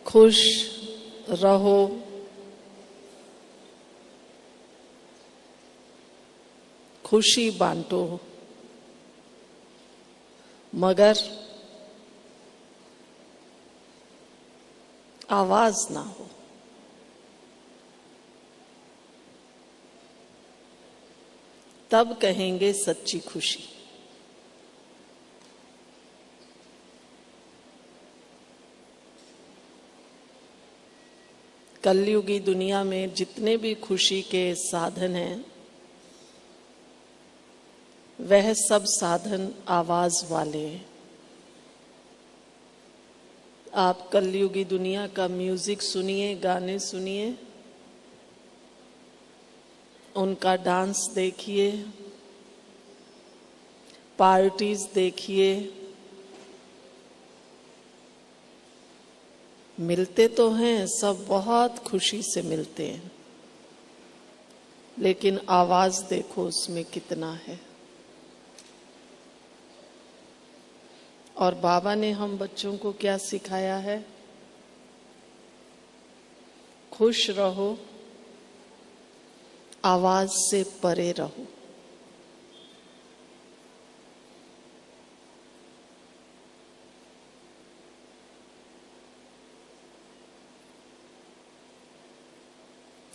खुश रहो, खुशी बांटो, मगर आवाज ना हो। तब कहेंगे सच्ची खुशी। कलयुगी दुनिया में जितने भी खुशी के साधन हैं, वह सब साधन आवाज वाले हैं। आप कलयुगी दुनिया का म्यूजिक सुनिए, गाने सुनिए, उनका डांस देखिए, पार्टीज देखिए, मिलते तो हैं, सब बहुत खुशी से मिलते हैं, लेकिन आवाज देखो उसमें कितना है। और बाबा ने हम बच्चों को क्या सिखाया है? खुश रहो, आवाज से परे रहो।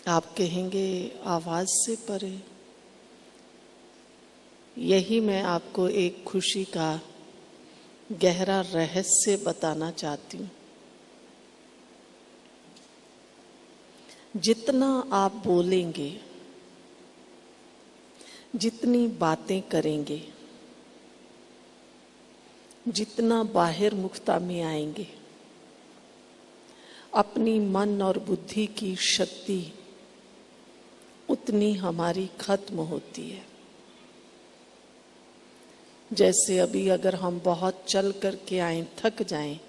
आप कहेंगे आवाज से परे? यही मैं आपको एक खुशी का गहरा रहस्य बताना चाहती हूँ। जितना आप बोलेंगे, जितनी बातें करेंगे, जितना बाहिर मुखता में आएंगे, अपनी मन और बुद्धि की शक्ति उतनी हमारी खत्म होती है। जैसे अभी अगर हम बहुत चल करके आए, थक जाएं,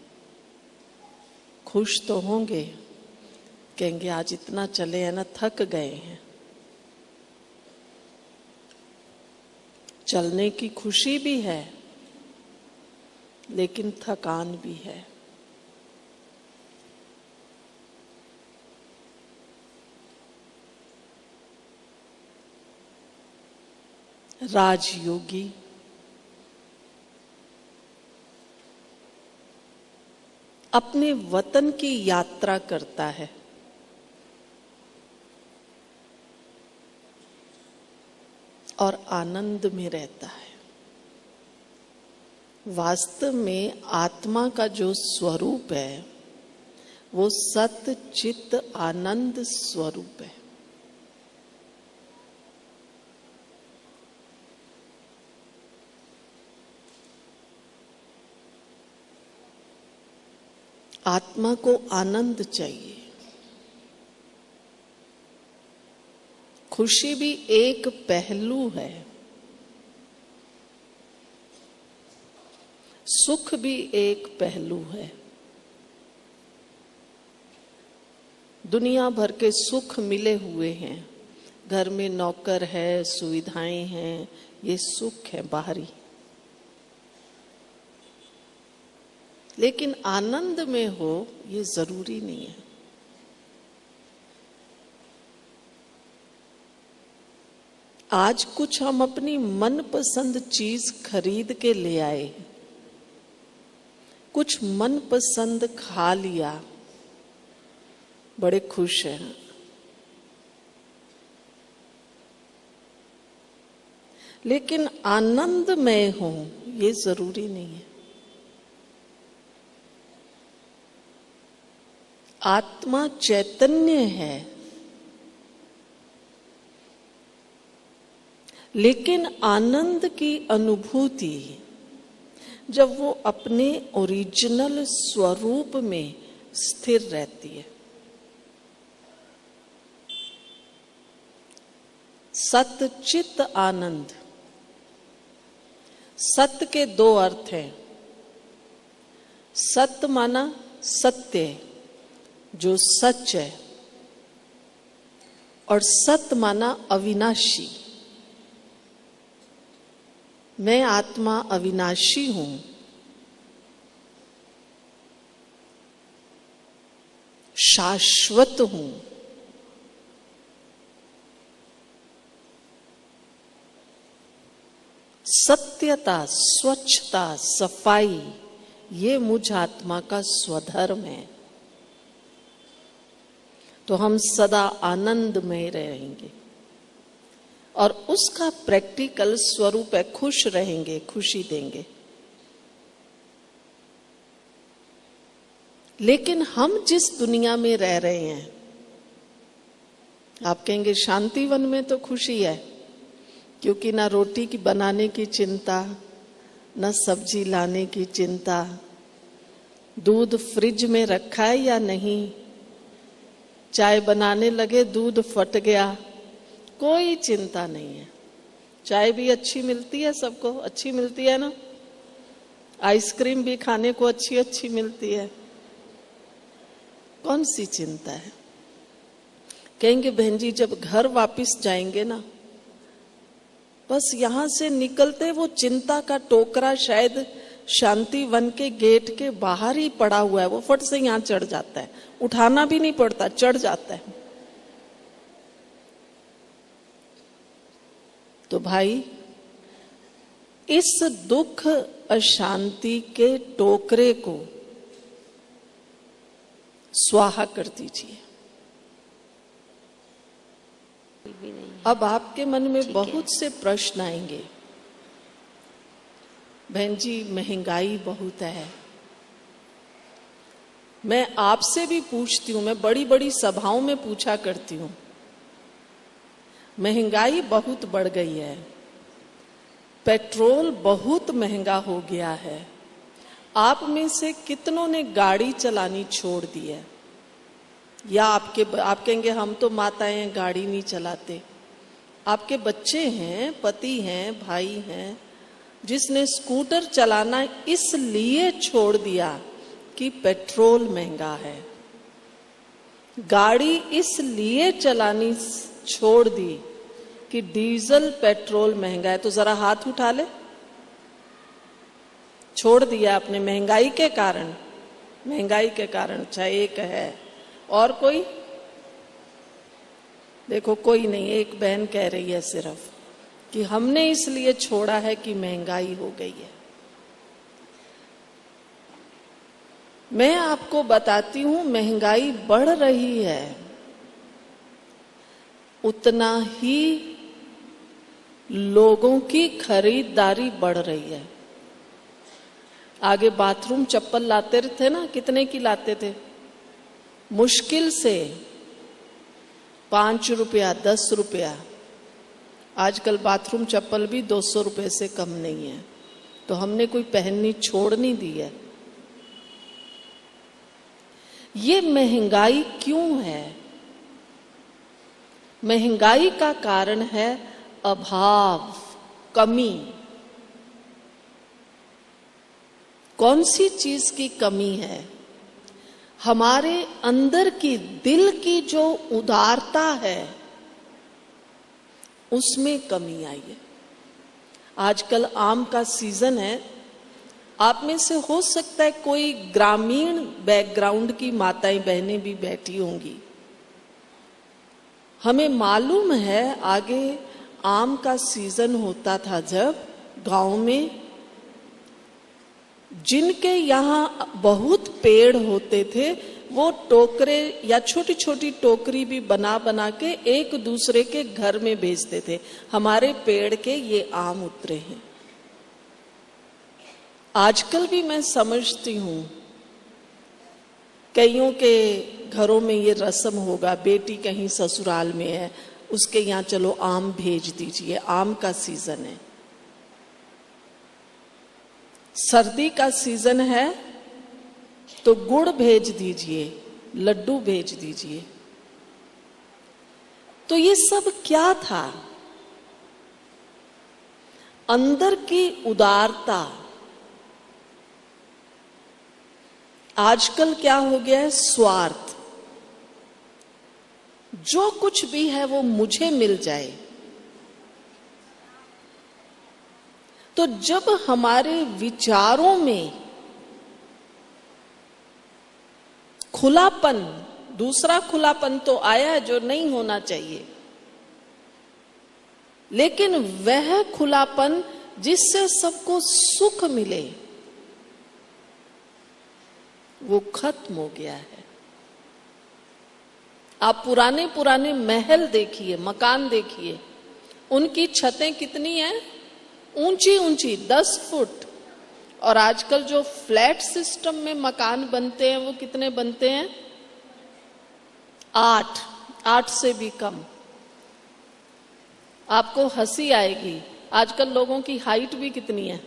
खुश तो होंगे, कहेंगे आज इतना चले हैं ना, थक गए हैं। चलने की खुशी भी है, लेकिन थकान भी है। राजयोगी अपने वतन की यात्रा करता है, और आनंद में रहता है। वास्तव में आत्मा का जो स्वरूप है, वो सत चित आनंद स्वरूप है। आत्मा को आनंद चाहिए। खुशी भी एक पहलू है, सुख भी एक पहलू है। दुनिया भर के सुख मिले हुए हैं, घर में नौकर है, सुविधाएं हैं, ये सुख है बाहरी। लेकिन आनंद में हो ये जरूरी नहीं है। आज कुछ हम अपनी मनपसंद चीज खरीद के ले आए, कुछ मनपसंद खा लिया, बड़े खुश हैं। लेकिन आनंदमय हो ये जरूरी नहीं है। आत्मा चैतन्य है, लेकिन आनंद की अनुभूति जब वो अपने ओरिजिनल स्वरूप में स्थिर रहती है। सत चित आनंद। सत्य के दो अर्थ हैं। सत्य माना सत्य, जो सच है, और सत्य माना अविनाशी। मैं आत्मा अविनाशी हूं। शाश्वत हूं। सत्यता, स्वच्छता, सफाई, ये मुझ आत्मा का स्वधर्म है। तो हम सदा आनंद में रहेंगे और उसका प्रैक्टिकल स्वरूप है खुश रहेंगे, खुशी देंगे। लेकिन हम जिस दुनिया में रह रहे हैं, आप कहेंगे शांतिवन में तो खुशी है, क्योंकि ना रोटी की बनाने की चिंता, ना सब्जी लाने की चिंता, दूध फ्रिज में रखा है या नहीं, चाय बनाने लगे दूध फट गया, कोई चिंता नहीं है। चाय भी अच्छी मिलती है, सबको अच्छी मिलती है ना, आइसक्रीम भी खाने को अच्छी अच्छी मिलती है, कौन सी चिंता है। कहेंगे बहन जी जब घर वापस जाएंगे ना, बस यहां से निकलते वो चिंता का टोकरा शायद शांति वन के गेट के बाहर ही पड़ा हुआ है, वो फट से यहां चढ़ जाता है, उठाना भी नहीं पड़ता, चढ़ जाता है। तो भाई इस दुख अशांति के टोकरे को स्वाहा कर दीजिए। अब आपके मन में बहुत से प्रश्न आएंगे, बहन जी महंगाई बहुत है। मैं आपसे भी पूछती हूं, मैं बड़ी बड़ी सभाओं में पूछा करती हूं, महंगाई बहुत बढ़ गई है, पेट्रोल बहुत महंगा हो गया है, आप में से कितनों ने गाड़ी चलानी छोड़ दी है? या आप कहेंगे हम तो माताएं हैं, गाड़ी नहीं चलाते। आपके बच्चे हैं, पति हैं, भाई हैं, जिसने स्कूटर चलाना इसलिए छोड़ दिया कि पेट्रोल महंगा है, गाड़ी इसलिए चलानी छोड़ दी कि डीजल पेट्रोल महंगा है। तो जरा हाथ उठा ले, छोड़ दिया आपने महंगाई के कारण, महंगाई के कारण। अच्छा एक है, और कोई? देखो कोई नहीं, एक बहन कह रही है सिर्फ कि हमने इसलिए छोड़ा है कि महंगाई हो गई है। मैं आपको बताती हूं महंगाई बढ़ रही है, उतना ही लोगों की खरीदारी बढ़ रही है। आगे बाथरूम चप्पल लाते थे ना, कितने की लाते थे? मुश्किल से 5 रुपया 10 रुपया। आजकल बाथरूम चप्पल भी 200 रुपए से कम नहीं है। तो हमने कोई पहननी छोड़ नहीं दी है। ये महंगाई क्यों है? महंगाई का कारण है अभाव, कमी। कौन सी चीज की कमी है? हमारे अंदर की दिल की जो उदारता है उसमें कमी आई है। आजकल आम का सीजन है, आप में से हो सकता है कोई ग्रामीण बैकग्राउंड की माताएं बहनें भी बैठी होंगी। हमें मालूम है आगे आम का सीजन होता था जब गांव में, जिनके यहाँ बहुत पेड़ होते थे वो टोकरे या छोटी छोटी टोकरी भी बना बना के एक दूसरे के घर में भेजते थे, हमारे पेड़ के ये आम उतरे हैं। आजकल भी मैं समझती हूं कईयों के घरों में ये रस्म होगा, बेटी कहीं ससुराल में है, उसके यहाँ चलो आम भेज दीजिए, आम का सीजन है। सर्दी का सीजन है तो गुड़ भेज दीजिए, लड्डू भेज दीजिए। तो ये सब क्या था? अंदर की उदारता। आजकल क्या हो गया है? स्वार्थ। जो कुछ भी है वो मुझे मिल जाए। तो जब हमारे विचारों में खुलापन, दूसरा खुलापन तो आया है जो नहीं होना चाहिए, लेकिन वह खुलापन जिससे सबको सुख मिले वो खत्म हो गया है। आप पुराने पुराने महल देखिए, मकान देखिए, उनकी छतें कितनी हैं? ऊंची ऊंची 10 फुट। और आजकल जो फ्लैट सिस्टम में मकान बनते हैं वो कितने बनते हैं? 8 से भी कम। आपको हंसी आएगी, आजकल लोगों की हाइट भी कितनी है?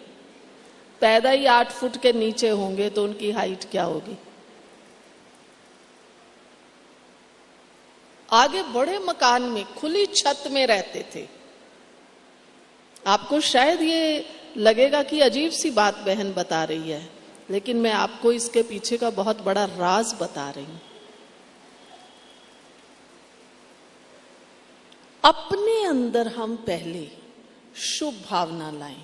पैदा ही 8 फुट के नीचे होंगे तो उनकी हाइट क्या होगी? आगे बड़े मकान में खुली छत में रहते थे। आपको शायद ये लगेगा कि अजीब सी बात बहन बता रही है, लेकिन मैं आपको इसके पीछे का बहुत बड़ा राज बता रही हूं। अपने अंदर हम पहले शुभ भावना लाएं,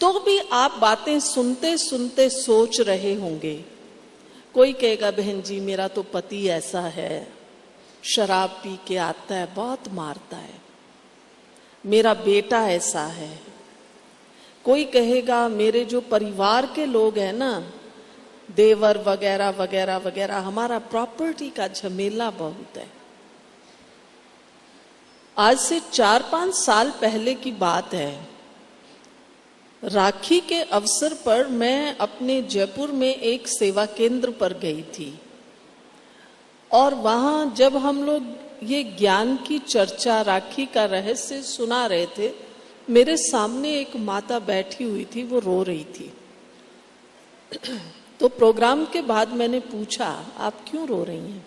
तो भी आप बातें सुनते सुनते सोच रहे होंगे, कोई कहेगा बहन जी मेरा तो पति ऐसा है, शराब पी के आता है, बहुत मारता है, मेरा बेटा ऐसा है। कोई कहेगा मेरे जो परिवार के लोग हैं ना, देवर वगैरह वगैरह वगैरह, हमारा प्रॉपर्टी का झमेला बहुत है। आज से 4-5 साल पहले की बात है, राखी के अवसर पर मैं अपने जयपुर में एक सेवा केंद्र पर गई थी, और वहां जब हम लोग ये ज्ञान की चर्चा, राखी का रहस्य सुना रहे थे, मेरे सामने एक माता बैठी हुई थी, वो रो रही थी। तो प्रोग्राम के बाद मैंने पूछा आप क्यों रो रही हैं?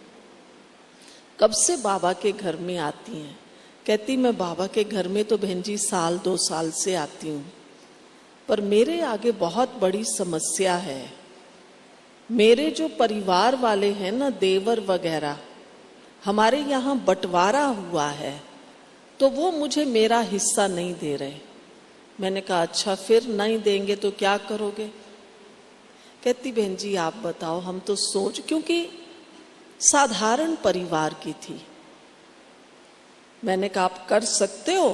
कब से बाबा के घर में आती हैं? कहती मैं बाबा के घर में तो बहन जी 1-2 साल से आती हूँ, पर मेरे आगे बहुत बड़ी समस्या है। मेरे जो परिवार वाले हैं ना, देवर वगैरह, हमारे यहाँ बंटवारा हुआ है, तो वो मुझे मेरा हिस्सा नहीं दे रहे। मैंने कहा अच्छा, फिर नहीं देंगे तो क्या करोगे? कहती बहन जी आप बताओ, हम तो क्योंकि साधारण परिवार की थी। मैंने कहा आप कर सकते हो?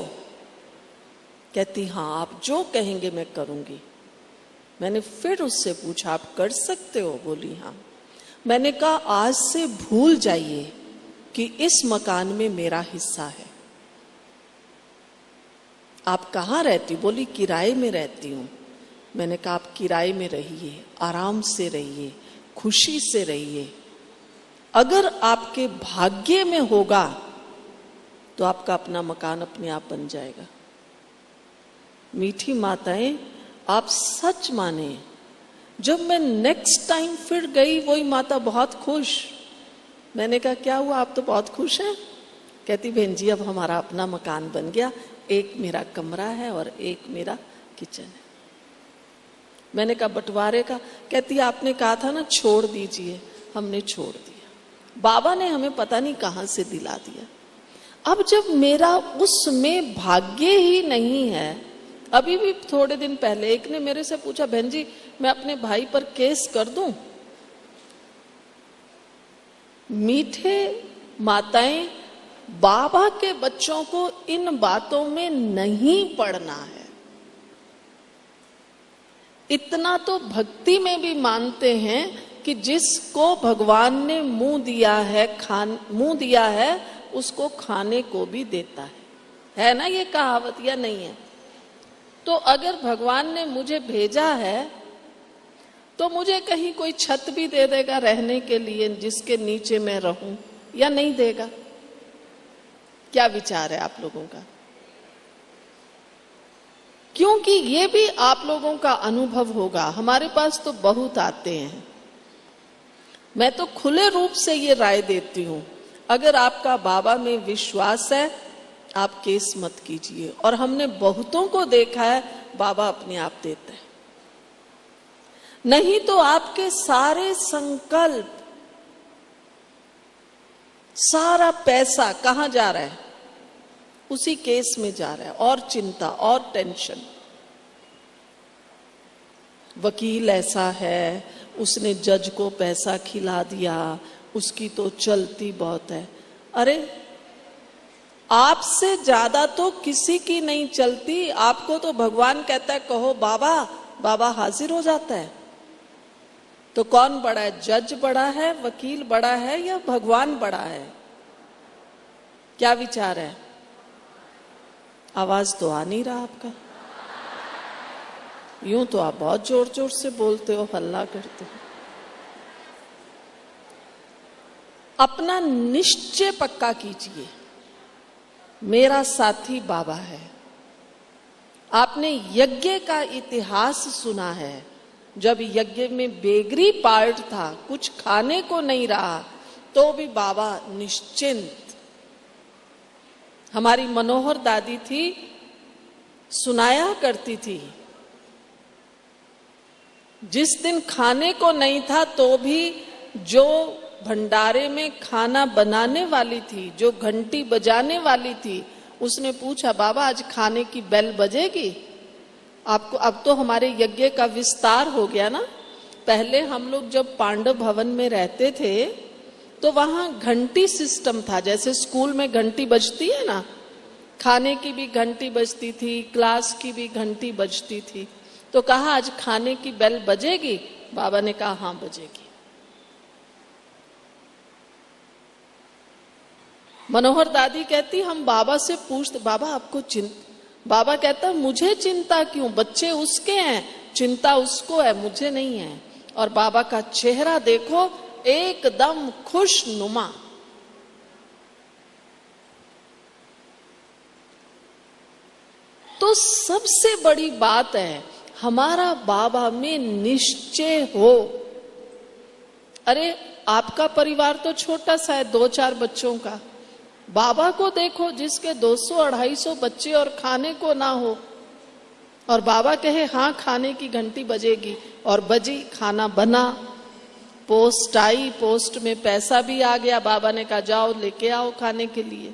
कहती हाँ, आप जो कहेंगे मैं करूंगी। मैंने फिर उससे पूछा आप कर सकते हो? बोली हाँ। मैंने कहा आज से भूल जाइए कि इस मकान में मेरा हिस्सा है। आप कहाँ रहती? बोली किराए में रहती हूं। मैंने कहा आप किराए में रहिए, आराम से रहिए, खुशी से रहिए। अगर आपके भाग्य में होगा तो आपका अपना मकान अपने आप बन जाएगा। मीठी माताएं, आप सच माने, जब मैं नेक्स्ट टाइम फिर गई, वही माता बहुत खुश। मैंने कहा क्या हुआ, आप तो बहुत खुश हैं? कहती बहन जी अब हमारा अपना मकान बन गया, एक मेरा कमरा है और एक मेरा किचन है। मैंने कहा बंटवारे का? कहती आपने कहा था ना छोड़ दीजिए, हमने छोड़ दिया। बाबा ने हमें पता नहीं कहां से दिला दिया। अब जब मेरा उसमें भाग्य ही नहीं है, अभी भी थोड़े दिन पहले एक ने मेरे से पूछा बहन जी मैं अपने भाई पर केस कर दूं? मीठे माताएं, बाबा के बच्चों को इन बातों में नहीं पड़ना है। इतना तो भक्ति में भी मानते हैं कि जिसको भगवान ने मुंह दिया है उसको खाने को भी देता है ना ये कहावत या नहीं है? तो अगर भगवान ने मुझे भेजा है तो मुझे कहीं कोई छत भी दे देगा रहने के लिए जिसके नीचे मैं रहूं, या नहीं देगा? क्या विचार है आप लोगों का? क्योंकि ये भी आप लोगों का अनुभव होगा। हमारे पास तो बहुत आते हैं, मैं तो खुले रूप से ये राय देती हूं, अगर आपका बाबा में विश्वास है आप केस मत कीजिए। और हमने बहुतों को देखा है बाबा अपने आप देते हैं। नहीं तो आपके सारे संकल्प, सारा पैसा कहां जा रहा है? उसी केस में जा रहा है, और चिंता और टेंशन। वकील ऐसा है, उसने जज को पैसा खिला दिया, उसकी तो चलती बहुत है। अरे आपसे ज्यादा तो किसी की नहीं चलती। आपको तो भगवान कहता है कहो बाबा, बाबा हाजिर हो जाता है। तो कौन बड़ा है? जज बड़ा है, वकील बड़ा है, या भगवान बड़ा है? क्या विचार है? आवाज तो आ नहीं रहा आपका। यूं तो आप बहुत जोर जोर से बोलते हो, हल्ला करते हो। अपना निश्चय पक्का कीजिए, मेरा साथी बाबा है। आपने यज्ञ का इतिहास सुना है। जब यज्ञ में बेगरी पार्ट था, कुछ खाने को नहीं रहा, तो भी बाबा निश्चिंत। हमारी मनोहर दादी थी, सुनाया करती थी, जिस दिन खाने को नहीं था तो भी जो भंडारे में खाना बनाने वाली थी, जो घंटी बजाने वाली थी, उसने पूछा बाबा आज खाने की बेल बजेगी? आपको अब तो हमारे यज्ञ का विस्तार हो गया ना। पहले हम लोग जब पांडव भवन में रहते थे तो वहां घंटी सिस्टम था, जैसे स्कूल में घंटी बजती है ना, खाने की भी घंटी बजती थी, क्लास की भी घंटी बजती थी। तो कहा आज खाने की बेल बजेगी? बाबा ने कहा हाँ बजेगी। मनोहर दादी कहती हम बाबा से पूछते बाबा आपको बाबा कहता मुझे चिंता क्यों, बच्चे उसके हैं, चिंता उसको है, मुझे नहीं है। और बाबा का चेहरा देखो एकदम खुशनुमा। तो सबसे बड़ी बात है हमारा बाबा में निश्चय हो। अरे आपका परिवार तो छोटा सा है, 2-4 बच्चों का। बाबा को देखो जिसके 200-250 बच्चे और खाने को ना हो, और बाबा कहे हाँ खाने की घंटी बजेगी, और बजी, खाना बना, पोस्ट आई, पोस्ट में पैसा भी आ गया। बाबा ने कहा जाओ लेके आओ खाने के लिए।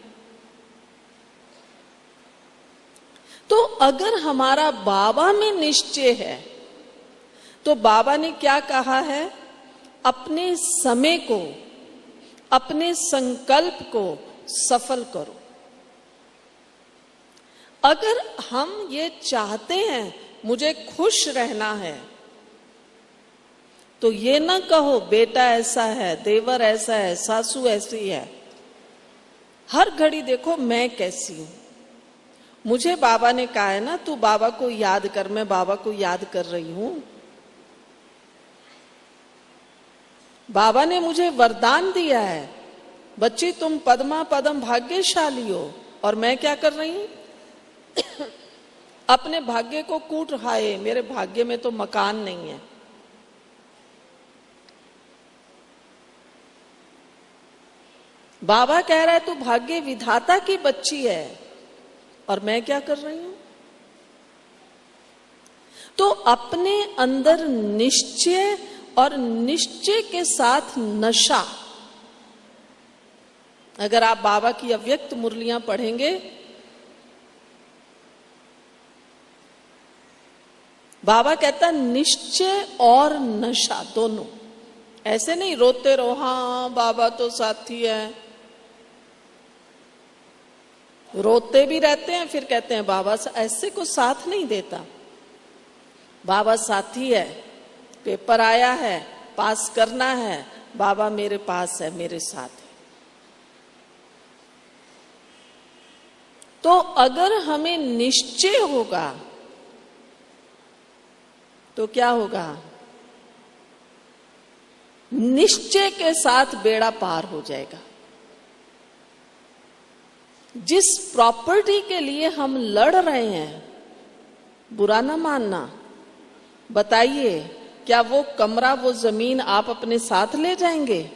तो अगर हमारा बाबा में निश्चय है तो बाबा ने क्या कहा है? अपने समय को, अपने संकल्प को सफल करो। अगर हम ये चाहते हैं मुझे खुश रहना है, तो ये ना कहो बेटा ऐसा है, देवर ऐसा है, सासू ऐसी है। हर घड़ी देखो मैं कैसी हूं। मुझे बाबा ने कहा है ना तू बाबा को याद कर, मैं बाबा को याद कर रही हूं। बाबा ने मुझे वरदान दिया है, बच्ची तुम पद्मा पदम भाग्यशाली हो। और मैं क्या कर रही हूं? अपने भाग्य को कूट रहाए, मेरे भाग्य में तो मकान नहीं है। बाबा कह रहा है तू भाग्य विधाता की बच्ची है, और मैं क्या कर रही हूं? तो अपने अंदर निश्चय और निश्चय के साथ नशा। अगर आप बाबा की अव्यक्त मुरलियां पढ़ेंगे, बाबा कहता निश्चय और नशा दोनों। ऐसे नहीं रोते रहो हाँ बाबा तो साथी है, रोते भी रहते हैं फिर कहते हैं बाबा ऐसे को साथ नहीं देता। बाबा साथी है, पेपर आया है, पास करना है, बाबा मेरे पास है, मेरे साथ है। तो अगर हमें निश्चय होगा तो क्या होगा? निश्चय के साथ बेड़ा पार हो जाएगा। जिस प्रॉपर्टी के लिए हम लड़ रहे हैं, बुरा ना मानना, बताइए क्या वो कमरा, वो जमीन आप अपने साथ ले जाएंगे?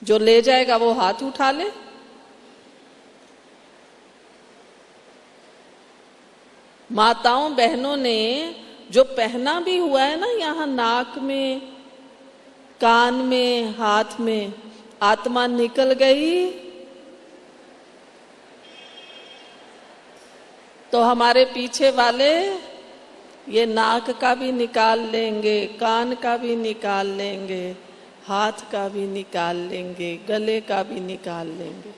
जो ले जाएगा वो हाथ उठा ले। माताओं बहनों ने जो पहना भी हुआ है ना, यहां नाक में, कान में, हाथ में, आत्मा निकल गई तो हमारे पीछे वाले ये नाक का भी निकाल लेंगे, कान का भी निकाल लेंगे, हाथ का भी निकाल लेंगे, गले का भी निकाल लेंगे,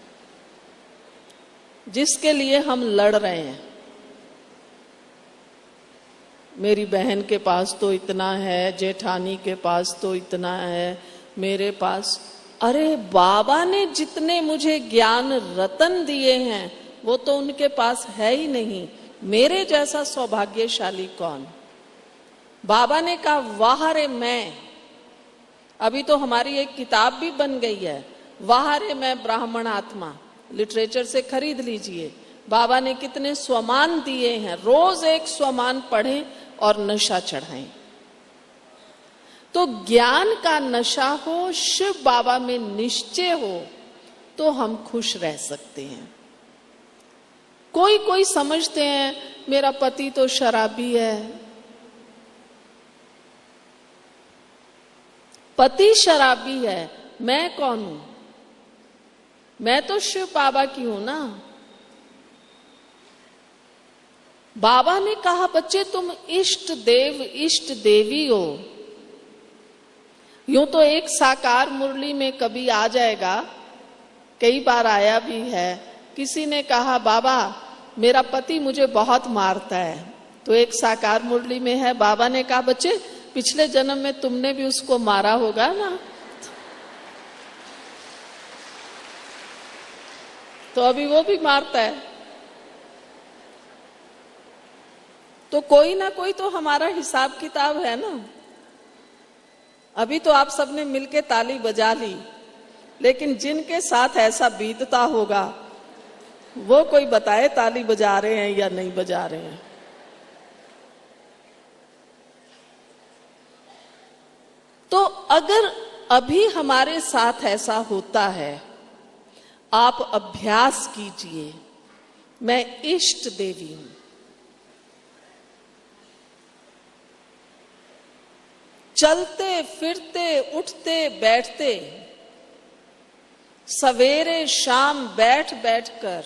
जिसके लिए हम लड़ रहे हैं। मेरी बहन के पास तो इतना है, जेठानी के पास तो इतना है, मेरे पास। अरे बाबा ने जितने मुझे ज्ञान रतन दिए हैं वो तो उनके पास है ही नहीं। मेरे जैसा सौभाग्यशाली कौन। बाबा ने कहा वाह रे मैं। अभी तो हमारी एक किताब भी बन गई है, वाह रे मैं ब्राह्मण आत्मा, लिटरेचर से खरीद लीजिए। बाबा ने कितने स्वमान दिए हैं, रोज एक स्वमान पढ़ें और नशा चढ़ाएं। तो ज्ञान का नशा हो, शिव बाबा में निश्चय हो, तो हम खुश रह सकते हैं। कोई कोई समझते हैं मेरा पति तो शराबी है। पति शराबी है, मैं कौन हूं? मैं तो शिव बाबा की हूं ना। बाबा ने कहा बच्चे तुम इष्ट देव इष्ट देवी हो। यूं तो एक साकार मुरली में कभी आ जाएगा, कई बार आया भी है। किसी ने कहा बाबा मेरा पति मुझे बहुत मारता है, तो एक साकार मुरली में है, बाबा ने कहा बच्चे पिछले जन्म में तुमने भी उसको मारा होगा ना, तो अभी वो भी मारता है। तो कोई ना कोई तो हमारा हिसाब किताब है ना। अभी तो आप सबने मिलके ताली बजा ली, लेकिन जिनके साथ ऐसा बीतता होगा वो कोई बताए ताली बजा रहे हैं या नहीं बजा रहे हैं। तो अगर अभी हमारे साथ ऐसा होता है, आप अभ्यास कीजिए, मैं इष्ट देवी हूं। चलते फिरते उठते बैठते, सवेरे शाम बैठ बैठ कर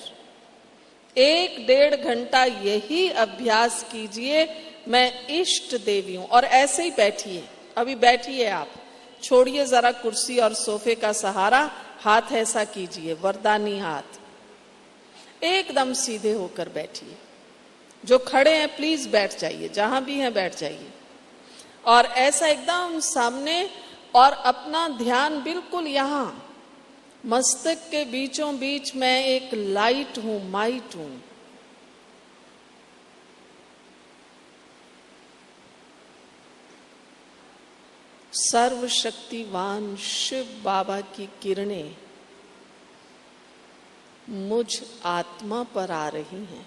1-1.5 घंटा यही अभ्यास कीजिए, मैं इष्ट देवी हूं। और ऐसे ही बैठिए, अभी बैठिए आप, छोड़िए जरा कुर्सी और सोफे का सहारा, हाथ ऐसा कीजिए, वरदानी हाथ, एकदम सीधे होकर बैठिए। जो खड़े हैं प्लीज बैठ जाइए, जहां भी हैं बैठ जाइए, और ऐसा एकदम सामने, और अपना ध्यान बिल्कुल यहां मस्तक के बीचों बीच मैं एक लाइट हूं, माइट हूं। सर्वशक्तिवान शिव बाबा की किरणें मुझ आत्मा पर आ रही हैं।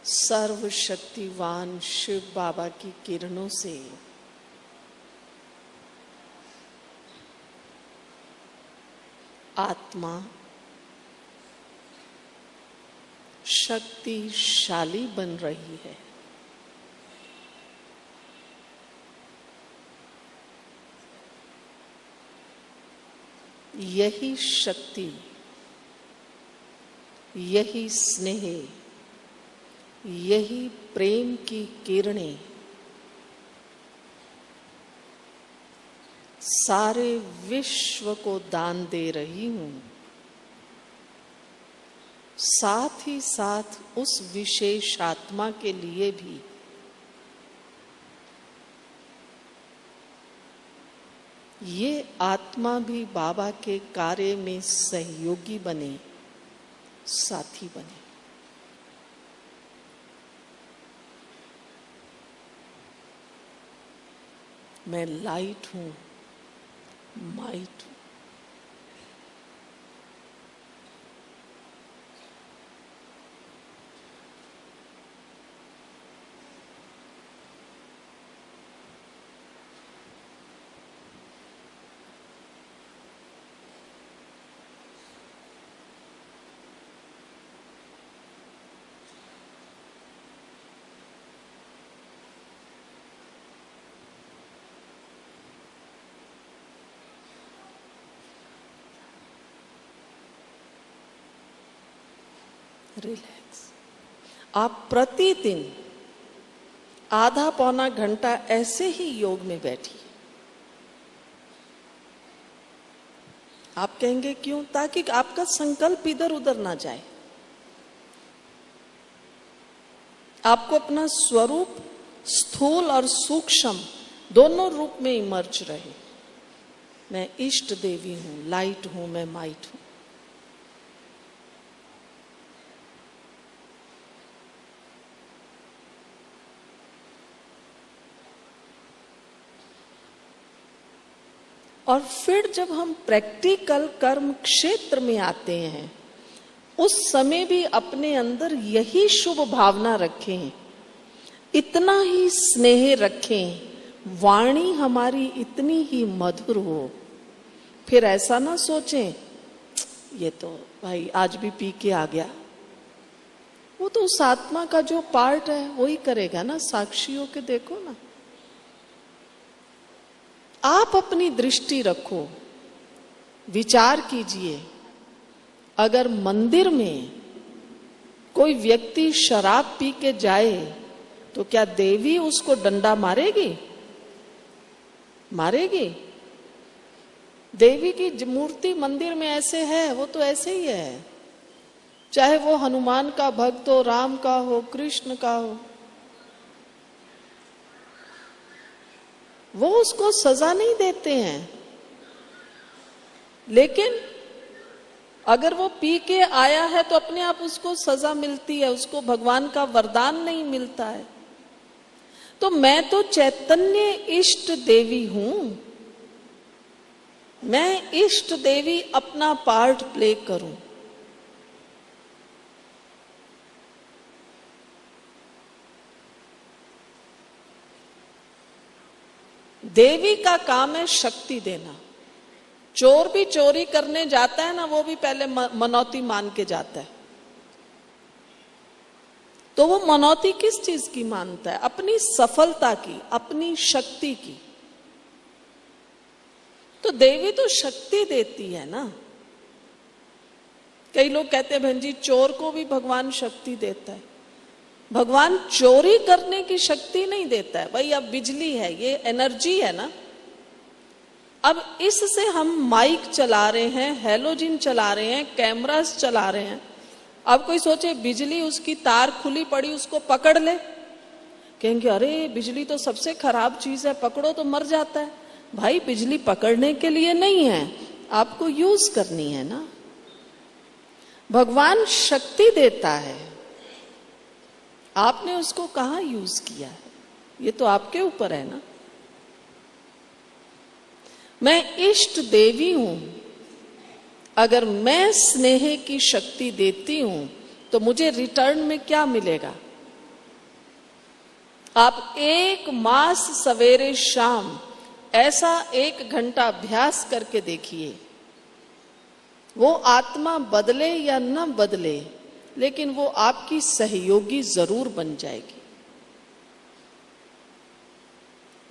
सर्वशक्तिवान शिव बाबा की किरणों से आत्मा शक्तिशाली बन रही है। यही शक्ति, यही स्नेह, यही प्रेम की किरणें सारे विश्व को दान दे रही हूं। साथ ही साथ उस विशेष आत्मा के लिए भी ये आत्मा भी बाबा के कार्य में सहयोगी बने, साथी बने। मैं लाइट हूं, माइट हूं। रिलैक्स। आप प्रतिदिन आधा पौना घंटा ऐसे ही योग में बैठिए। आप कहेंगे क्यों? ताकि आपका संकल्प इधर उधर ना जाए, आपको अपना स्वरूप स्थूल और सूक्ष्म दोनों रूप में इमर्ज रहे। मैं इष्ट देवी हूं, लाइट हूं, मैं माइट हूं। और फिर जब हम प्रैक्टिकल कर्म क्षेत्र में आते हैं, उस समय भी अपने अंदर यही शुभ भावना रखें, इतना ही स्नेह रखें, वाणी हमारी इतनी ही मधुर हो। फिर ऐसा ना सोचें ये तो भाई आज भी पी के आ गया। वो तो उस आत्मा का जो पार्ट है वही करेगा ना, साक्षियों के देखो ना। आप अपनी दृष्टि रखो, विचार कीजिए, अगर मंदिर में कोई व्यक्ति शराब पी के जाए तो क्या देवी उसको डंडा मारेगी? मारेगी? देवी की मूर्ति मंदिर में ऐसे है, वो तो ऐसे ही है, चाहे वो हनुमान का भक्त हो, राम का हो, कृष्ण का हो, वो उसको सजा नहीं देते हैं। लेकिन अगर वो पी के आया है तो अपने आप उसको सजा मिलती है, उसको भगवान का वरदान नहीं मिलता है। तो मैं तो चैतन्य इष्ट देवी हूं, मैं इष्ट देवी अपना पार्ट प्ले करूं। देवी का काम है शक्ति देना। चोर भी चोरी करने जाता है ना, वो भी पहले मनौती मान के जाता है। तो वो मनौती किस चीज की मानता है? अपनी सफलता की, अपनी शक्ति की। तो देवी तो शक्ति देती है ना। कई लोग कहते हैं बहन जी चोर को भी भगवान शक्ति देता है। भगवान चोरी करने की शक्ति नहीं देता है। भाई अब बिजली है, ये एनर्जी है ना। अब इससे हम माइक चला रहे हैं, हैलोजन चला रहे हैं, कैमरास चला रहे हैं। अब कोई सोचे बिजली उसकी तार खुली पड़ी उसको पकड़ ले, कहेंगे अरे बिजली तो सबसे खराब चीज है, पकड़ो तो मर जाता है। भाई बिजली पकड़ने के लिए नहीं है, आपको यूज करनी है ना। भगवान शक्ति देता है, आपने उसको कहां यूज किया है, ये तो आपके ऊपर है ना। मैं इष्ट देवी हूं, अगर मैं स्नेह की शक्ति देती हूं तो मुझे रिटर्न में क्या मिलेगा? आप 1 मास सवेरे शाम ऐसा 1 घंटा अभ्यास करके देखिए। वो आत्मा बदले या न बदले, लेकिन वो आपकी सहयोगी जरूर बन जाएगी।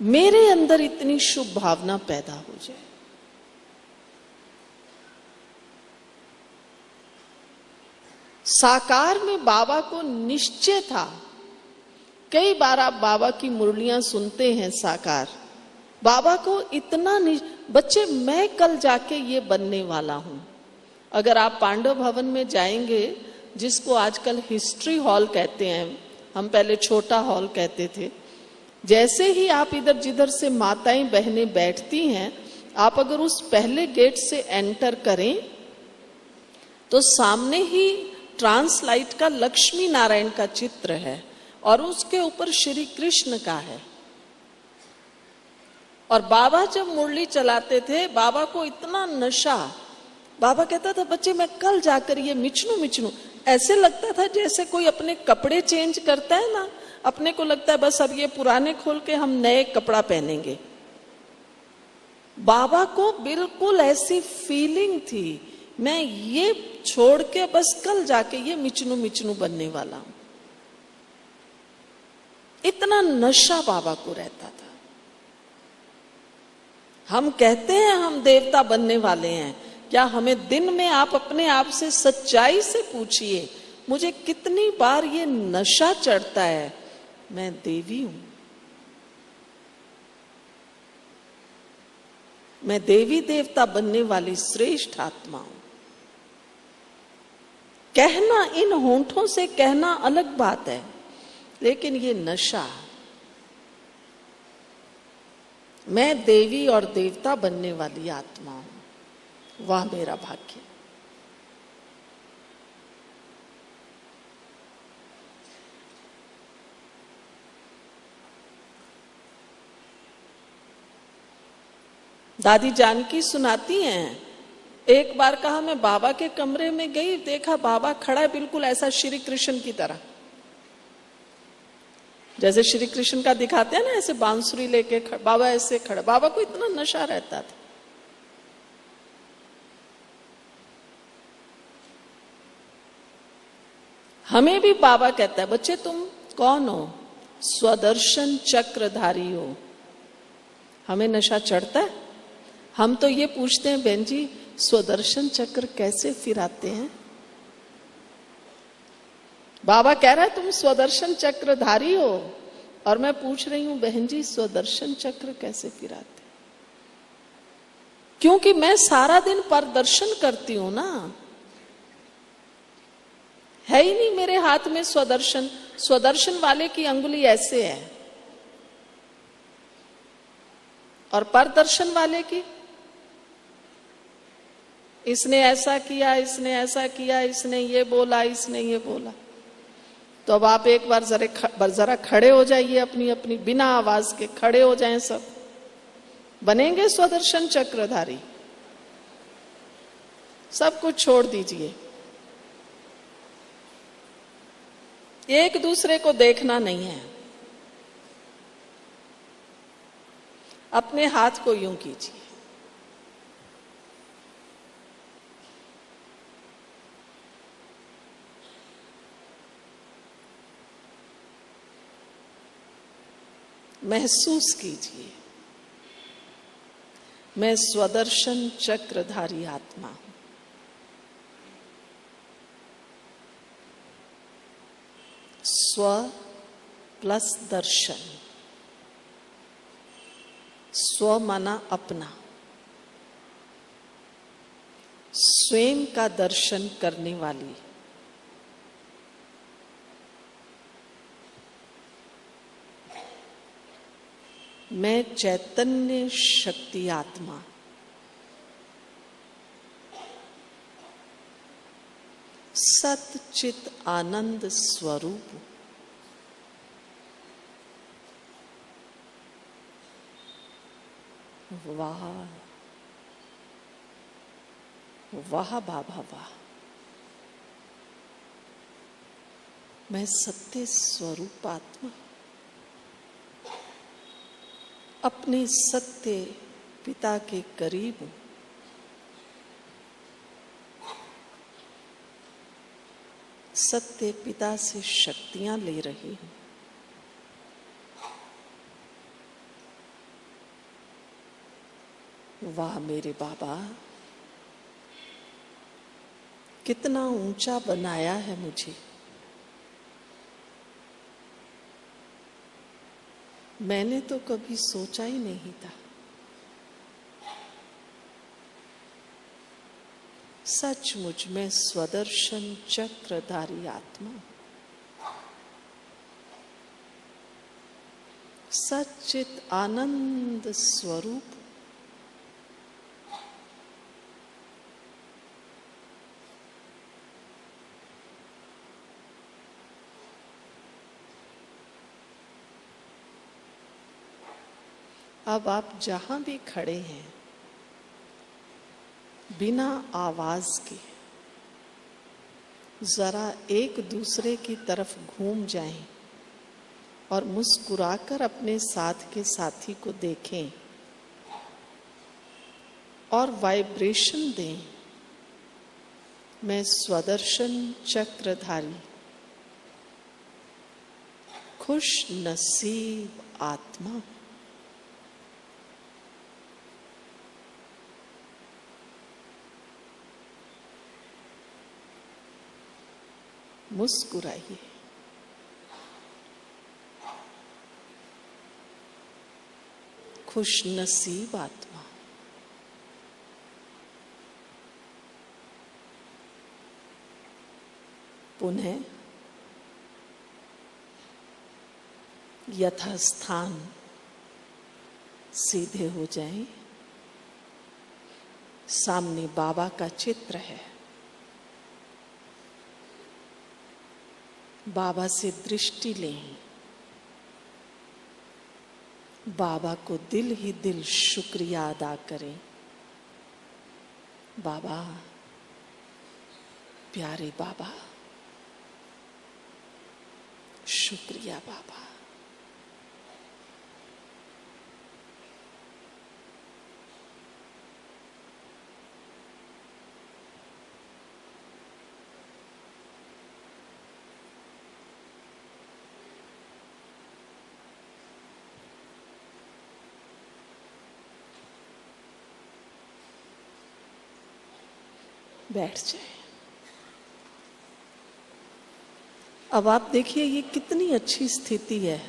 मेरे अंदर इतनी शुभ भावना पैदा हो जाए। साकार में बाबा को निश्चय था। कई बार आप बाबा की मुरलियां सुनते हैं साकार। बाबा को इतना बच्चे मैं कल जाके ये बनने वाला हूं। अगर आप पांडव भवन में जाएंगे, जिसको आजकल हिस्ट्री हॉल कहते हैं, हम पहले छोटा हॉल कहते थे, जैसे ही आप इधर जिधर से माताएं बहनें बैठती हैं, आप अगर उस पहले गेट से एंटर करें तो सामने ही ट्रांसलाइट का लक्ष्मी नारायण का चित्र है और उसके ऊपर श्री कृष्ण का है। और बाबा जब मुरली चलाते थे, बाबा को इतना नशा, बाबा कहता था बच्चे मैं कल जाकर ये मिचनू, ऐसे लगता था जैसे कोई अपने कपड़े चेंज करता है ना, अपने को लगता है बस अब ये पुराने खोल के हम नए कपड़ा पहनेंगे। बाबा को बिल्कुल ऐसी फीलिंग थी, मैं ये छोड़ के बस कल जाके ये मिचनू बनने वाला हूं। इतना नशा बाबा को रहता था। हम कहते हैं हम देवता बनने वाले हैं, क्या हमें दिन में आप अपने आप से सच्चाई से पूछिए, मुझे कितनी बार ये नशा चढ़ता है, मैं देवी हूं, मैं देवी देवता बनने वाली श्रेष्ठ आत्मा हूं। कहना, इन होंठों से कहना अलग बात है, लेकिन ये नशा, मैं देवी और देवता बनने वाली आत्मा हूं, वाह मेरा भाग्य। दादी जानकी सुनाती हैं, एक बार कहा मैं बाबा के कमरे में गई, देखा बाबा खड़ा है बिल्कुल ऐसा श्री कृष्ण की तरह, जैसे श्री कृष्ण का दिखाते हैं ना, ऐसे बांसुरी लेके बाबा ऐसे खड़ा। बाबा को इतना नशा रहता था। हमें भी बाबा कहता है, बच्चे तुम कौन हो? स्वदर्शन चक्रधारी हो। हमें नशा चढ़ता है? हम तो ये पूछते हैं, बहन जी स्वदर्शन चक्र कैसे फिराते हैं? बाबा कह रहा है तुम स्वदर्शन चक्रधारी हो, और मैं पूछ रही हूं बहन जी स्वदर्शन चक्र कैसे फिराते? क्योंकि मैं सारा दिन प्रदर्शन करती हूं ना, है ही नहीं मेरे हाथ में स्वदर्शन। स्वदर्शन वाले की अंगुली ऐसे है, और प्रदर्शन वाले की, इसने ऐसा किया, इसने ऐसा किया, इसने ये बोला, इसने ये बोला। तो अब आप एक बार जरा खड़े हो जाइए, अपनी अपनी बिना आवाज के खड़े हो जाएं, सब बनेंगे स्वदर्शन चक्रधारी। सब कुछ छोड़ दीजिए, एक दूसरे को देखना नहीं है। अपने हाथ को यूं कीजिए, महसूस कीजिए, मैं स्वदर्शन चक्रधारी आत्मा हूं। स्व प्लस दर्शन, स्व माना अपना, स्वयं का दर्शन करने वाली, मैं चैतन्य शक्ति आत्मा, सत चित आनंद स्वरूप, वाह वाह बाबा वाह, मैं सत्य स्वरूप आत्मा, अपने सत्य पिता के करीब हूं। सत्य पिता से शक्तियां ले रही हूं। वाह मेरे बाबा, कितना ऊंचा बनाया है मुझे। मैंने तो कभी सोचा ही नहीं था। सचमुच में स्वदर्शन चक्रधारी आत्मा, सच्चित आनंद स्वरूप, अब आप जहां भी खड़े हैं, बिना आवाज के जरा एक दूसरे की तरफ घूम जाएं और मुस्कुराकर अपने साथ के साथी को देखें और वाइब्रेशन दें, मैं स्वदर्शन चक्रधारी खुश नसीब आत्मा, मुस्कुराइए। खुश नसीब आत्मा। पुनः यथास्थान सीधे हो जाएं। सामने बाबा का चित्र है। बाबा से दृष्टि लें। बाबा को दिल ही दिल शुक्रिया अदा करें। बाबा, प्यारे बाबा, शुक्रिया बाबा। बैठ जाए। अब आप देखिए ये कितनी अच्छी स्थिति है।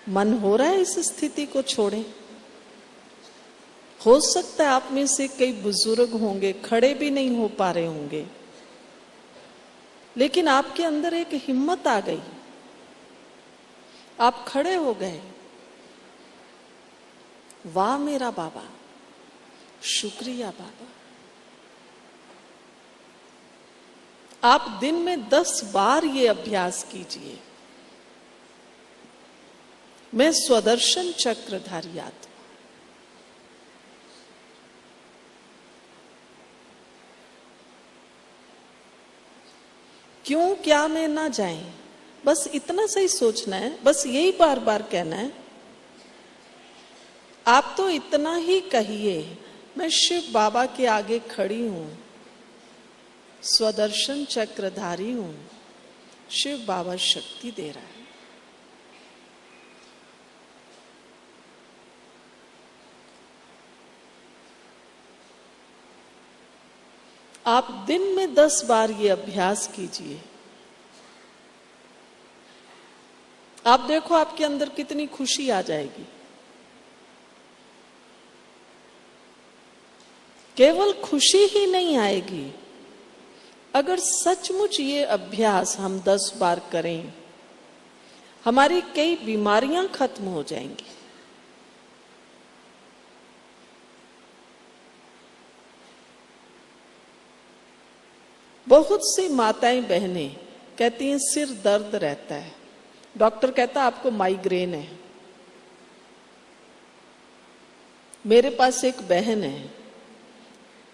मन हो रहा है इस स्थिति को छोड़ें। हो सकता है आप में से कई बुजुर्ग होंगे, खड़े भी नहीं हो पा रहे होंगे, लेकिन आपके अंदर एक हिम्मत आ गई, आप खड़े हो गए। वाह मेरा बाबा, शुक्रिया बाबा। आप दिन में 10 बार ये अभ्यास कीजिए। मैं स्वदर्शन चक्रधारी आत्मा। क्यों क्या में ना जाएं, बस इतना सही सोचना है, बस यही बार बार कहना है। आप तो इतना ही कहिए, मैं शिव बाबा के आगे खड़ी हूं, स्वदर्शन चक्रधारी हूं, शिव बाबा शक्ति दे रहा है। आप दिन में 10 बार ये अभ्यास कीजिए। आप देखो आपके अंदर कितनी खुशी आ जाएगी। केवल खुशी ही नहीं आएगी, अगर सचमुच ये अभ्यास हम 10 बार करें, हमारी कई बीमारियां खत्म हो जाएंगी। बहुत सी माताएं बहनें कहती हैं सिर दर्द रहता है, डॉक्टर कहता आपको माइग्रेन है। मेरे पास एक बहन है,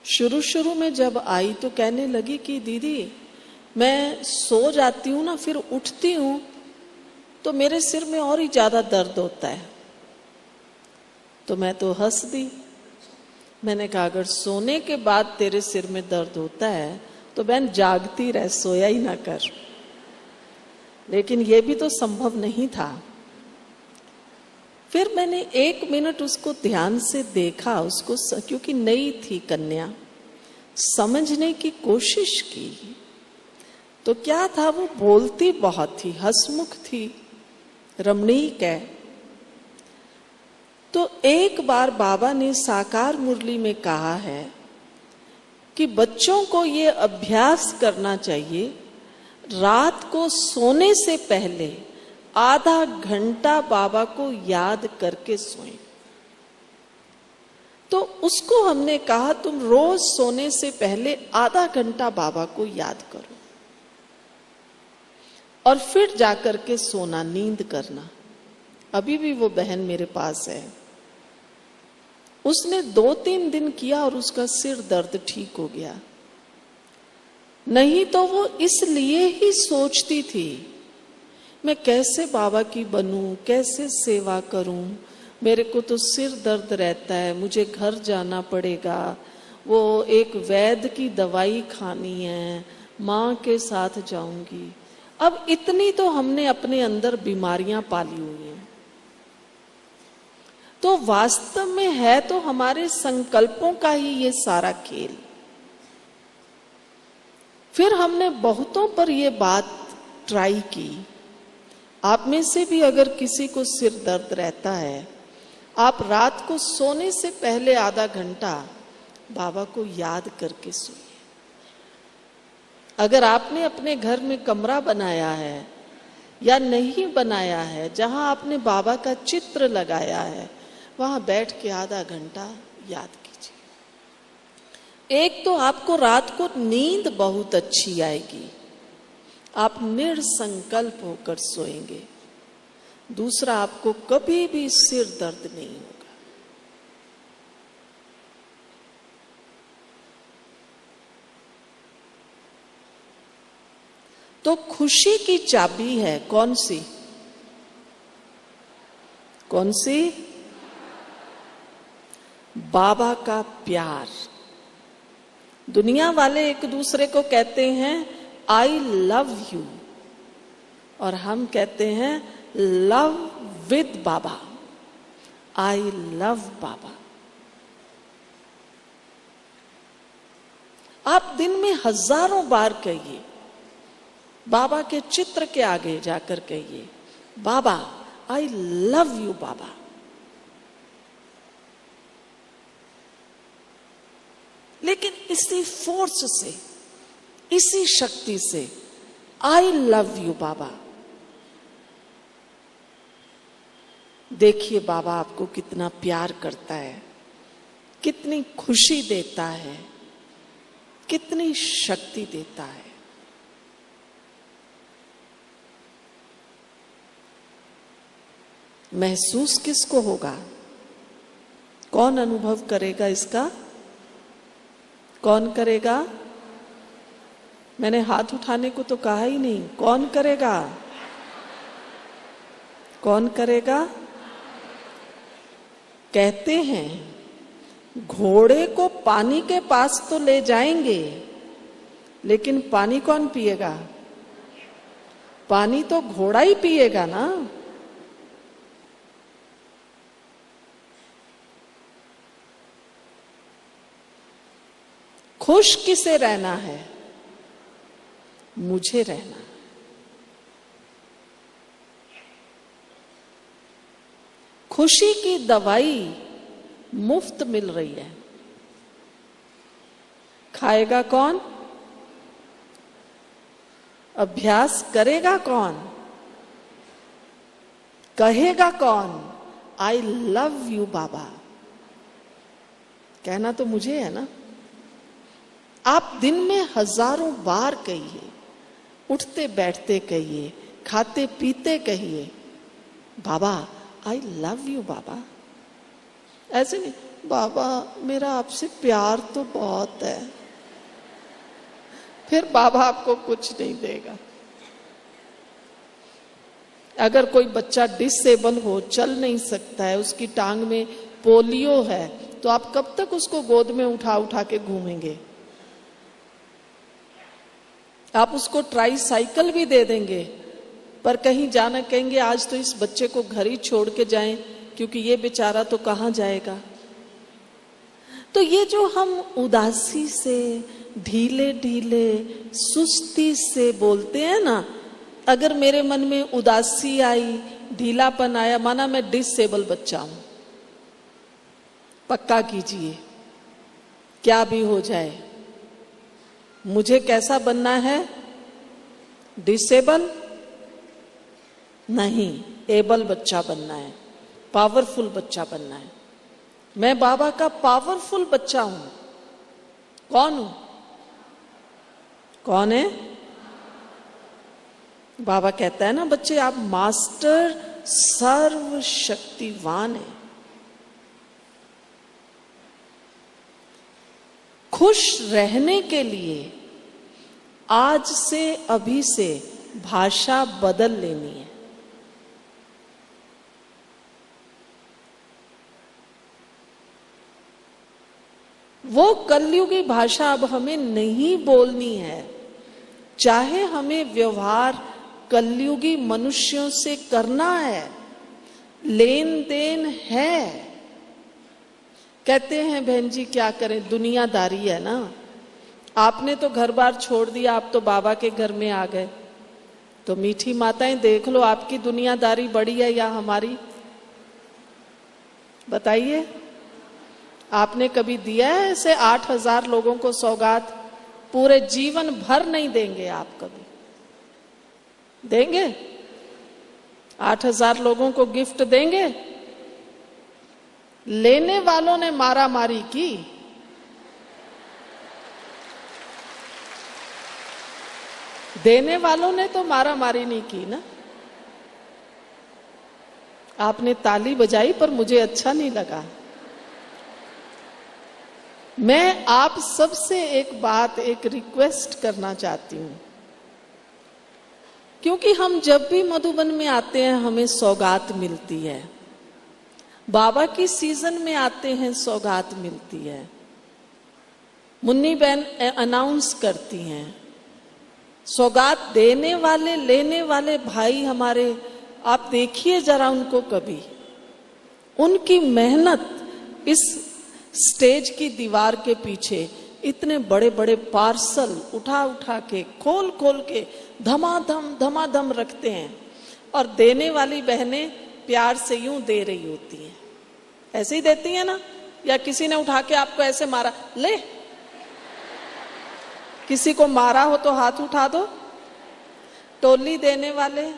शुरू शुरू में जब आई तो कहने लगी कि दीदी मैं सो जाती हूं ना, फिर उठती हूं तो मेरे सिर में और ही ज्यादा दर्द होता है। तो मैं तो हंस दी। मैंने कहा अगर सोने के बाद तेरे सिर में दर्द होता है तो बहन जागती रह, सोया ही ना कर। लेकिन ये भी तो संभव नहीं था। फिर मैंने 1 मिनट उसको ध्यान से देखा, उसको क्योंकि नई थी कन्या, समझने की कोशिश की। तो क्या था, वो बोलती बहुत थी, हंसमुख थी, रमणीक है। तो एक बार बाबा ने साकार मुरली में कहा है कि बच्चों को ये अभ्यास करना चाहिए, रात को सोने से पहले आधा घंटा बाबा को याद करके सोएं। तो उसको हमने कहा तुम रोज सोने से पहले आधा घंटा बाबा को याद करो और फिर जाकर के सोना, नींद करना। अभी भी वो बहन मेरे पास है। उसने 2-3 दिन किया और उसका सिर दर्द ठीक हो गया। नहीं तो वो इसलिए ही सोचती थी मैं कैसे बाबा की बनूं, कैसे सेवा करूं, मेरे को तो सिर दर्द रहता है, मुझे घर जाना पड़ेगा, वो एक वैद्य की दवाई खानी है, माँ के साथ जाऊंगी। अब इतनी तो हमने अपने अंदर बीमारियां पाली हुई हैं। तो वास्तव में है तो हमारे संकल्पों का ही ये सारा खेल। फिर हमने बहुतों पर ये बात ट्राई की। आप में से भी अगर किसी को सिर दर्द रहता है, आप रात को सोने से पहले आधा घंटा बाबा को याद करके सोइए। अगर आपने अपने घर में कमरा बनाया है या नहीं बनाया है, जहां आपने बाबा का चित्र लगाया है, वहां बैठ के आधा घंटा याद कीजिए। एक तो आपको रात को नींद बहुत अच्छी आएगी, आप निर्संकल्प होकर सोएंगे। दूसरा, आपको कभी भी सिर दर्द नहीं होगा। तो खुशी की चाबी है कौन सी? कौन सी? बाबा का प्यार। दुनिया वाले एक दूसरे को कहते हैं आई लव यू, और हम कहते हैं love with Baba. I love Baba. आप दिन में हजारों बार कहिए, बाबा के चित्र के आगे जाकर कहिए, बाबा आई लव यू बाबा। लेकिन इसी फोर्स से, इसी शक्ति से, आई लव यू बाबा। देखिए बाबा आपको कितना प्यार करता है, कितनी खुशी देता है, कितनी शक्ति देता है। महसूस किसको होगा? कौन अनुभव करेगा इसका? कौन करेगा? मैंने हाथ उठाने को तो कहा ही नहीं। कौन करेगा? कौन करेगा? कहते हैं घोड़े को पानी के पास तो ले जाएंगे, लेकिन पानी कौन पिएगा? पानी तो घोड़ा ही पिएगा ना। खुश किसे रहना है? मुझे रहना। खुशी की दवाई मुफ्त मिल रही है। खाएगा कौन? अभ्यास करेगा कौन? कहेगा कौन? आई लव यू बाबा। कहना तो मुझे है ना। आप दिन में हजारों बार कहिए, उठते बैठते कहिए, खाते पीते कहिए, बाबा आई लव यू बाबा। ऐसे नहीं, बाबा मेरा आपसे प्यार तो बहुत है। फिर बाबा आपको कुछ नहीं देगा। अगर कोई बच्चा डिसेबल हो, चल नहीं सकता है, उसकी टांग में पोलियो है, तो आप कब तक उसको गोद में उठा उठा के घूमेंगे? आप उसको ट्राई साइकिल भी दे देंगे, पर कहीं जाना कहेंगे आज तो इस बच्चे को घर ही छोड़ के जाएं, क्योंकि ये बेचारा तो कहां जाएगा। तो ये जो हम उदासी से, ढीले ढीले, सुस्ती से बोलते हैं ना, अगर मेरे मन में उदासी आई, ढीलापन आया, माना मैं डिसेबल बच्चा हूं, पक्का कीजिए क्या भी हो जाए, मुझे कैसा बनना है? डिसेबल नहीं, एबल बच्चा बनना है, पावरफुल बच्चा बनना है। मैं बाबा का पावरफुल बच्चा हूं। कौन हूं? कौन है? बाबा कहता है ना बच्चे, आप मास्टर सर्वशक्तिवान है। खुश रहने के लिए आज से, अभी से भाषा बदल लेनी है। वो कलयुगी भाषा अब हमें नहीं बोलनी है। चाहे हमें व्यवहार कलयुगी मनुष्यों से करना है, लेन देन है। कहते हैं बहन जी क्या करें, दुनियादारी है ना। आपने तो घर बार छोड़ दिया, आप तो बाबा के घर में आ गए, तो मीठी माताएं देख लो, आपकी दुनियादारी बड़ी है या हमारी? बताइए, आपने कभी दिया है ऐसे 8,000 लोगों को सौगात? पूरे जीवन भर नहीं देंगे आप, कभी देंगे? 8,000 लोगों को गिफ्ट देंगे? लेने वालों ने मारा मारी की, देने वालों ने तो मारा मारी नहीं की ना। आपने ताली बजाई पर मुझे अच्छा नहीं लगा। मैं आप सबसे एक बात, एक रिक्वेस्ट करना चाहती हूं, क्योंकि हम जब भी मधुबन में आते हैं हमें सौगात मिलती है, बाबा की सीजन में आते हैं सौगात मिलती है, मुन्नी बहन अनाउंस करती हैं, सौगात देने वाले लेने वाले भाई हमारे, आप देखिए जरा उनको कभी, उनकी मेहनत इस स्टेज की दीवार के पीछे इतने बड़े बड़े पार्सल उठा उठा के खोल खोल के धमाधम रखते हैं, और देने वाली बहनें प्यार से यूं दे रही होती हैं, ऐसे ही देती हैं ना। या किसी ने उठा के आपको ऐसे मारा, ले, किसी को मारा हो तो हाथ उठा दो। टोली देने वाले,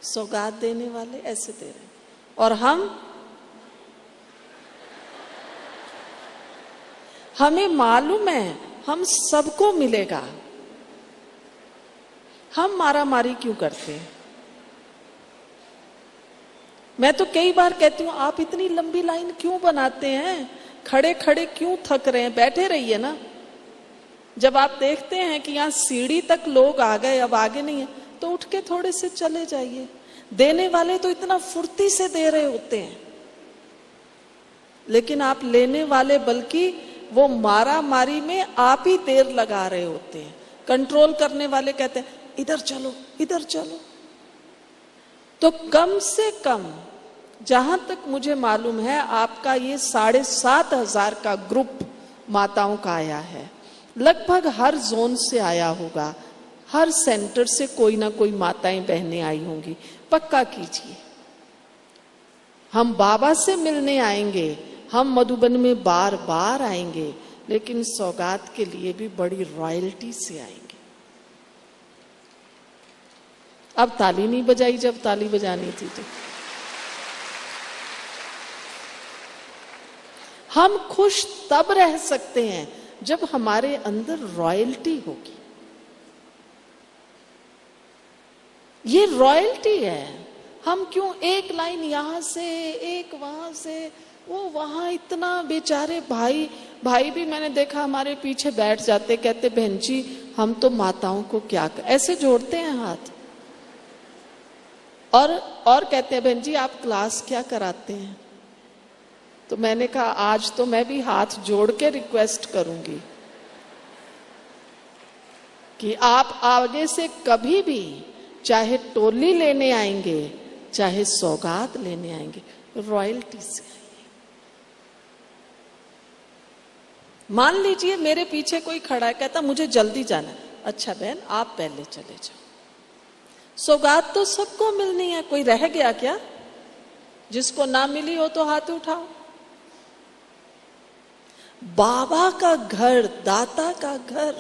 सौगात देने वाले ऐसे दे रहे हैं, और हमें मालूम है हम सबको मिलेगा, हम मारा मारी क्यों करते हैं? मैं तो कई बार कहती हूं, आप इतनी लंबी लाइन क्यों बनाते हैं, खड़े खड़े क्यों थक रहे हैं, बैठे रहिए ना। जब आप देखते हैं कि यहां सीढ़ी तक लोग आ गए, अब आगे नहीं है, तो उठ के थोड़े से चले जाइए। देने वाले तो इतना फुर्ती से दे रहे होते हैं, लेकिन आप लेने वाले बल्कि वो मारा मारी में आप ही देर लगा रहे होते हैं। कंट्रोल करने वाले कहते हैं इधर चलो इधर चलो। तो कम से कम जहां तक मुझे मालूम है आपका ये 7,500 का ग्रुप माताओं का आया है, लगभग हर जोन से आया होगा, हर सेंटर से कोई ना कोई माताएं बहनें आई होंगी। पक्का कीजिए, हम बाबा से मिलने आएंगे, हम मधुबन में बार बार आएंगे, लेकिन सौगात के लिए भी बड़ी रॉयल्टी से आएंगे। अब ताली नहीं बजाई, जब ताली बजानी थी तो। हम खुश तब रह सकते हैं जब हमारे अंदर रॉयल्टी होगी। ये रॉयल्टी है। हम क्यों एक लाइन यहां से एक वहां से, वो वहां इतना, बेचारे भाई भी मैंने देखा हमारे पीछे बैठ जाते, कहते बहन जी हम तो माताओं को क्या ऐसे जोड़ते हैं हाथ, और कहते हैं बहन जी आप क्लास क्या कराते हैं। तो मैंने कहा आज तो मैं भी हाथ जोड़ के रिक्वेस्ट करूंगी कि आप आगे से कभी भी चाहे टोली लेने आएंगे चाहे सौगात लेने आएंगे, रॉयल्टी से आइए। मान लीजिए मेरे पीछे कोई खड़ा है, कहता मुझे जल्दी जाना, अच्छा बहन आप पहले चले जाओ। सौगात तो सबको मिलनी है, कोई रह गया क्या? जिसको ना मिली हो तो हाथ उठाओ। बाबा का घर, दाता का घर,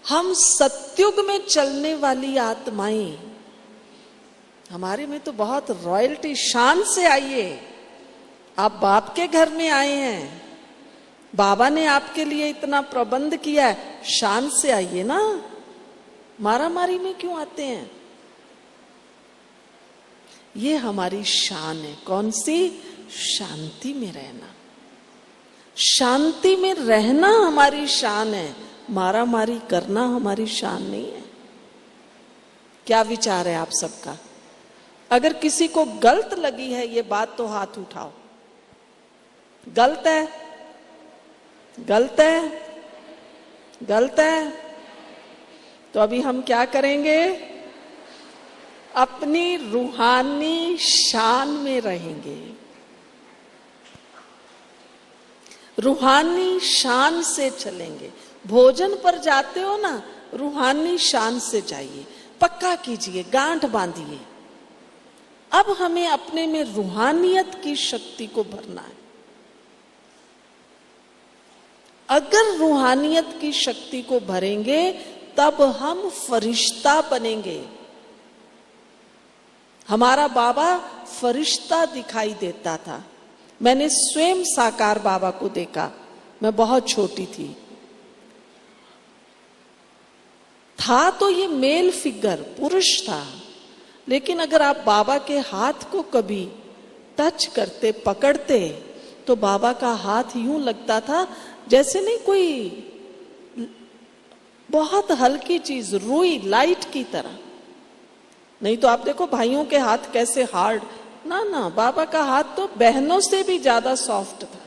हम सत्युग में चलने वाली आत्माएं, हमारे में तो बहुत रॉयल्टी, शान से आइए। आप बाप के घर में आए हैं, बाबा ने आपके लिए इतना प्रबंध किया है, शान से आइए ना, मारा मारी में क्यों आते हैं? ये हमारी शान है। कौन सी? शांति में रहना। शांति में रहना हमारी शान है, मारा मारी करना हमारी शान नहीं है। क्या विचार है आप सबका? अगर किसी को गलत लगी है ये बात तो हाथ उठाओ। गलत है? गलत है? गलत है? तो अभी हम क्या करेंगे? अपनी रूहानी शान में रहेंगे, रूहानी शान से चलेंगे। भोजन पर जाते हो ना, रूहानी शान से जाइए। पक्का कीजिए, गांठ बांधिए। अब हमें अपने में रूहानियत की शक्ति को भरना है। अगर रूहानियत की शक्ति को भरेंगे तब हम फरिश्ता बनेंगे। हमारा बाबा फरिश्ता दिखाई देता था। मैंने स्वयं साकार बाबा को देखा, मैं बहुत छोटी थी। था तो ये मेल फिगर, पुरुष था, लेकिन अगर आप बाबा के हाथ को कभी टच करते, पकड़ते, तो बाबा का हाथ यूं लगता था जैसे नहीं कोई बहुत हल्की चीज, रुई, लाइट की तरह। नहीं तो आप देखो भाइयों के हाथ कैसे हार्ड, ना ना, बाबा का हाथ तो बहनों से भी ज्यादा सॉफ्ट था।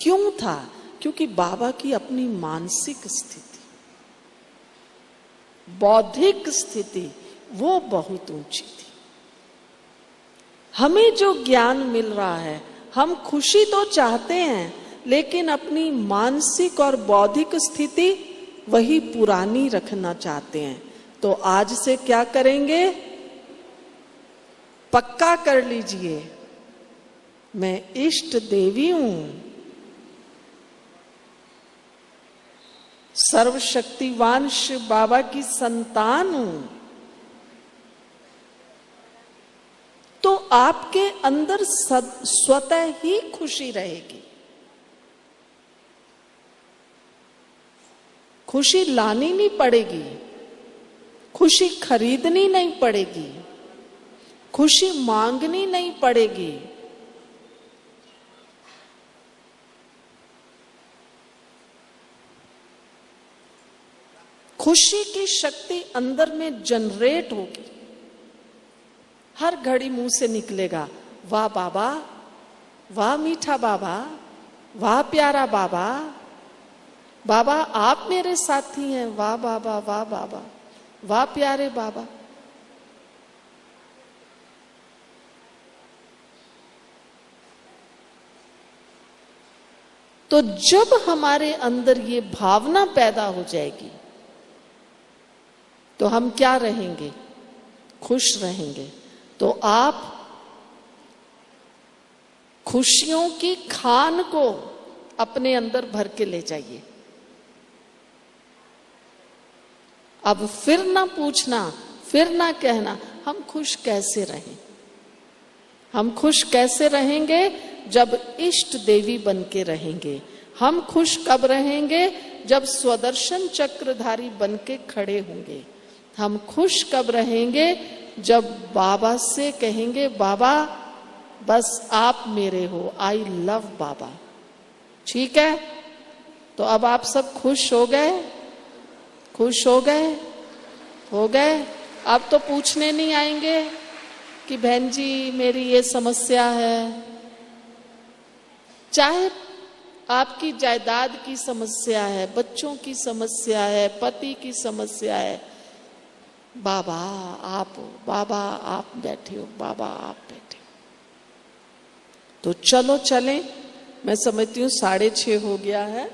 क्यों था? क्योंकि बाबा की अपनी मानसिक स्थिति, बौद्धिक स्थिति वो बहुत ऊंची थी। हमें जो ज्ञान मिल रहा है, हम खुशी तो चाहते हैं, लेकिन अपनी मानसिक और बौद्धिक स्थिति वही पुरानी रखना चाहते हैं। तो आज से क्या करेंगे? पक्का कर लीजिए, मैं इष्ट देवी हूं, सर्वशक्तिवान शिव बाबा की संतान हूं। तो आपके अंदर स्वतः ही खुशी रहेगी। खुशी लानी नहीं पड़ेगी, खुशी खरीदनी नहीं पड़ेगी, खुशी मांगनी नहीं पड़ेगी। खुशी की शक्ति अंदर में जनरेट होगी। हर घड़ी मुंह से निकलेगा, वाह बाबा, वाह मीठा बाबा, वाह प्यारा बाबा, बाबा आप मेरे साथी हैं, वाह बाबा, वाह बाबा, वाह प्यारे बाबा। तो जब हमारे अंदर ये भावना पैदा हो जाएगी तो हम क्या रहेंगे? खुश रहेंगे। तो आप खुशियों की खान को अपने अंदर भर के ले जाइए। अब फिर ना पूछना, फिर ना कहना हम खुश कैसे रहें। हम खुश कैसे रहेंगे? जब इष्ट देवी बन के रहेंगे। हम खुश कब रहेंगे? जब स्वदर्शन चक्रधारी बन के खड़े होंगे। हम खुश कब रहेंगे? जब बाबा से कहेंगे, बाबा बस आप मेरे हो, आई लव बाबा। ठीक है? तो अब आप सब खुश हो गए? खुश हो गए? हो गए? अब तो पूछने नहीं आएंगे कि बहन जी मेरी ये समस्या है। चाहे आपकी जायदाद की समस्या है, बच्चों की समस्या है, पति की समस्या है, बाबा आप हो, बाबा आप बैठे हो, बाबा आप बैठे हो। तो चलो चलें, मैं समझती हूँ 6:30 हो गया है।